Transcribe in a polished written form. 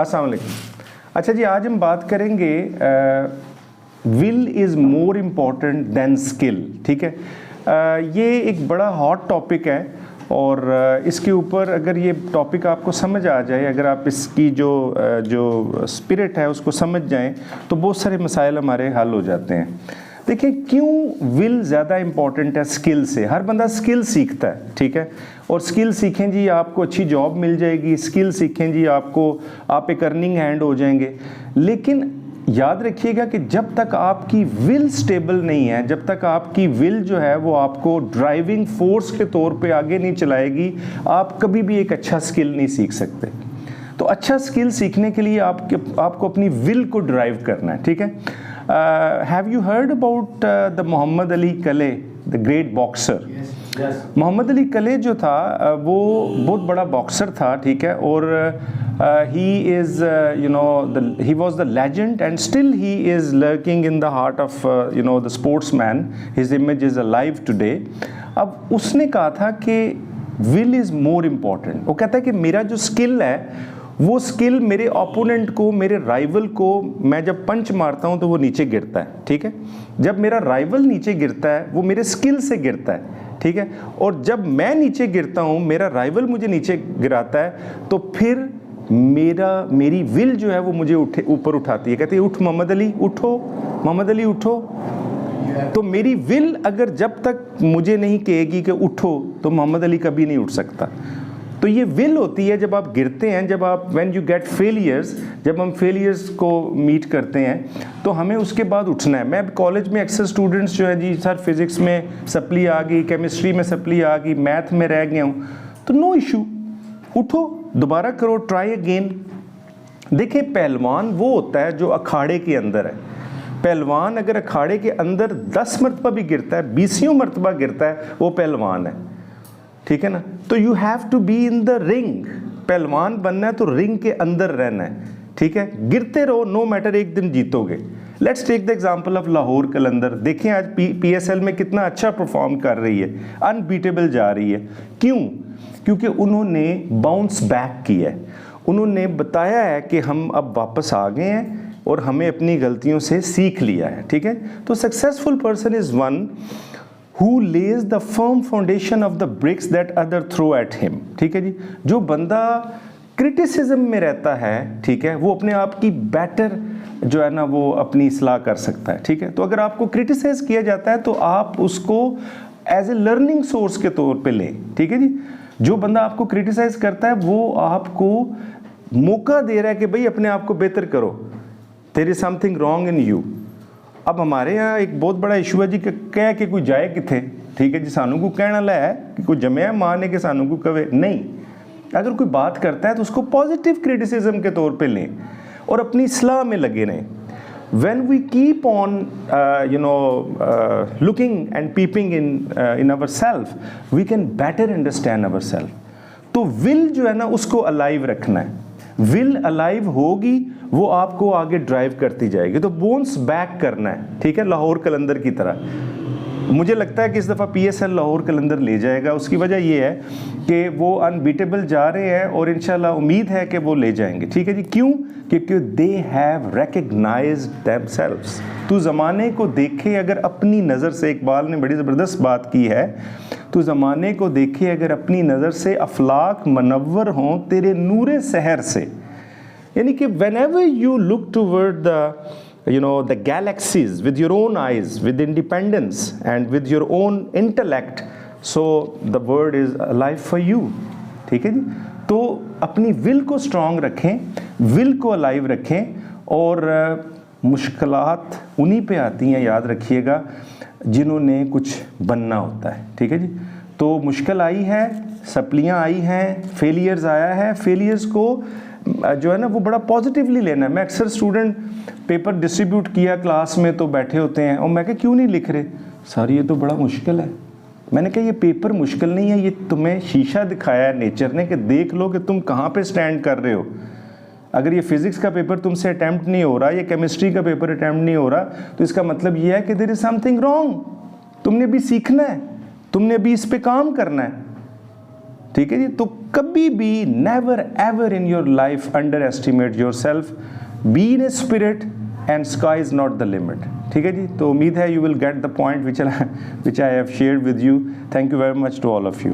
अस्सलाम वालेकुम। अच्छा जी, आज हम बात करेंगे will is more important than skill. ठीक है, ये एक बड़ा हॉट टॉपिक है और इसके ऊपर अगर ये टॉपिक आपको समझ आ जाए, अगर आप इसकी जो स्पिरिट है उसको समझ जाएं तो बहुत सारे मसाइल हमारे हल हो जाते हैं। देखिए, क्यों विल ज़्यादा इम्पॉर्टेंट है स्किल से। हर बंदा स्किल सीखता है, ठीक है, और स्किल सीखें जी आपको अच्छी जॉब मिल जाएगी, स्किल सीखें जी आप एक अर्निंग हैंड हो जाएंगे। लेकिन याद रखिएगा कि जब तक आपकी विल स्टेबल नहीं है, जब तक आपकी विल जो है वो आपको ड्राइविंग फोर्स के तौर पे आगे नहीं चलाएगी, आप कभी भी एक अच्छा स्किल नहीं सीख सकते। तो अच्छा स्किल सीखने के लिए आपको अपनी विल को ड्राइव करना है, ठीक है। Have you heard about the Muhammad Ali Clay, the great boxer? Muhammad Ali Clay जो था वो बहुत बड़ा बॉक्सर था, ठीक है, और he was the legend and still he is lurking in the heart of the sportsman. His image is alive today. अब उसने कहा था कि will is more important. वो कहता है कि मेरा जो स्किल है वो स्किल मेरे ओपोनेंट को, मेरे राइवल को, मैं जब पंच मारता हूँ तो वो नीचे गिरता है, ठीक है। जब मेरा राइवल नीचे गिरता है वो मेरे स्किल से गिरता है, ठीक है, और जब मैं नीचे गिरता हूँ, मेरा राइवल मुझे नीचे गिराता है, तो फिर मेरी विल जो है वो मुझे ऊपर उठाती है। कहती है उठ मोहम्मद अली, उठो मोहम्मद अली, उठो। तो मेरी विल अगर जब तक मुझे नहीं कहेगी कि उठो तो मोहम्मद अली कभी नहीं उठ सकता। तो ये विल होती है जब आप गिरते हैं, जब आप व्हेन यू गेट फेलियर्स, जब हम फेलियर्स को मीट करते हैं तो हमें उसके बाद उठना है। मैं कॉलेज में अक्सर स्टूडेंट्स जो है जी, सर फिज़िक्स में सप्ली आ गई, केमिस्ट्री में सप्ली आ गई, मैथ में रह गया हूँ, तो नो इशू, उठो, दोबारा करो, ट्राई अगेन। देखिए, पहलवान वो होता है जो अखाड़े के अंदर है। पहलवान अगर अखाड़े के अंदर 10 मरतबा भी गिरता है, 20 मरतबा गिरता है, वो पहलवान है, ठीक है ना। तो you have to be in the ring. पहलवान बनना है तो रिंग के अंदर रहना है, ठीक है। गिरते रहो, नो मैटर, एक दिन जीतोगे। Let's take the example of Lahore Qalandar. देखें आज PSL में कितना अच्छा परफॉर्म कर रही है, अनबीटेबल जा रही है। क्यों? क्योंकि उन्होंने बाउंस बैक किया है, उन्होंने बताया है कि हम अब वापस आ गए हैं और हमें अपनी गलतियों से सीख लिया है, ठीक है। तो successful person is one who lays the firm foundation of the bricks that other throw at him, ठीक है जी। जो बंदा क्रिटिसिज्म में रहता है, ठीक है, वो अपने आप की बेटर जो है ना वो अपनी इस्लाह कर सकता है, ठीक है। तो अगर आपको क्रिटिसाइज किया जाता है तो आप उसको एज ए लर्निंग सोर्स के तौर पे लें, ठीक है जी। जो बंदा आपको क्रिटिसाइज करता है वो आपको मौका दे रहा है कि भाई अपने आप को बेहतर करो, there is something wrong in you. अब हमारे यहाँ एक बहुत बड़ा इशू है जी कि कह के कोई जाए किथे, ठीक है जी, सानू को कहना ला है कि कोई जमया मां ने कि सानू को कवे नहीं। अगर कोई बात करता है तो उसको पॉजिटिव क्रिटिसिज्म के तौर पे लें और अपनी इस्लाह में लगे रहें। When we keep on looking and peeping in ourselves, we can better understand ourselves. तो विल जो है ना उसको अलाइव रखना है। विल अलाइव होगी वो आपको आगे ड्राइव करती जाएगी। तो बोन्स बैक करना है, ठीक है, लाहौर कलंदर की तरह। मुझे लगता है कि इस दफ़ा PSL लाहौर कलंदर ले जाएगा। उसकी वजह ये है कि वो अनबीटेबल जा रहे हैं और इंशाल्लाह उम्मीद है कि वो ले जाएंगे, ठीक है जी। क्यों? क्योंकि दे हैव रिकग्नाइज्ड देमसेल्व्स। तू ज़माने को देखे अगर अपनी नज़र से, इकबाल ने बड़ी ज़बरदस्त बात की है, तू ज़माने को देखे अगर अपनी नज़र से, अफलाक मनव्वर हों तेरे नूरे सहर से। यानी कि whenever you look toward the galaxies with your own eyes, with independence and with your own intellect, so the world is alive for you, ठीक है जी। तो अपनी विल को स्ट्रॉन्ग रखें, विल को अलाइव रखें, और मुश्किलात उन्हीं पे आती हैं, याद रखिएगा, जिन्होंने कुछ बनना होता है, ठीक है जी। तो मुश्किल आई है, सप्लियाँ आई हैं, फेलियर्स आया है, फेलियर्स को जो है ना वो बड़ा पॉजिटिवली लेना है। मैं अक्सर स्टूडेंट पेपर डिस्ट्रीब्यूट किया क्लास में तो बैठे होते हैं और मैं कहा क्यों नहीं लिख रहे सर, ये तो बड़ा मुश्किल है। मैंने कहा ये पेपर मुश्किल नहीं है, ये तुम्हें शीशा दिखाया है नेचर ने कि देख लो कि तुम कहाँ पे स्टैंड कर रहे हो। अगर ये फिज़िक्स का पेपर तुमसे अटैम्प्ट नहीं हो रहा, ये केमिस्ट्री का पेपर अटैम्प्ट नहीं हो रहा, तो इसका मतलब ये है कि देयर इज़ समथिंग रॉन्ग। तुमने भी सीखना है, तुमने भी इस पे काम करना है। ठीक है जी। तो कभी भी never ever in your life underestimate yourself, be in a spirit and sky is not the limit. ठीक है जी। तो उम्मीद है you will get the point which I have shared with you. Thank you very much to all of you.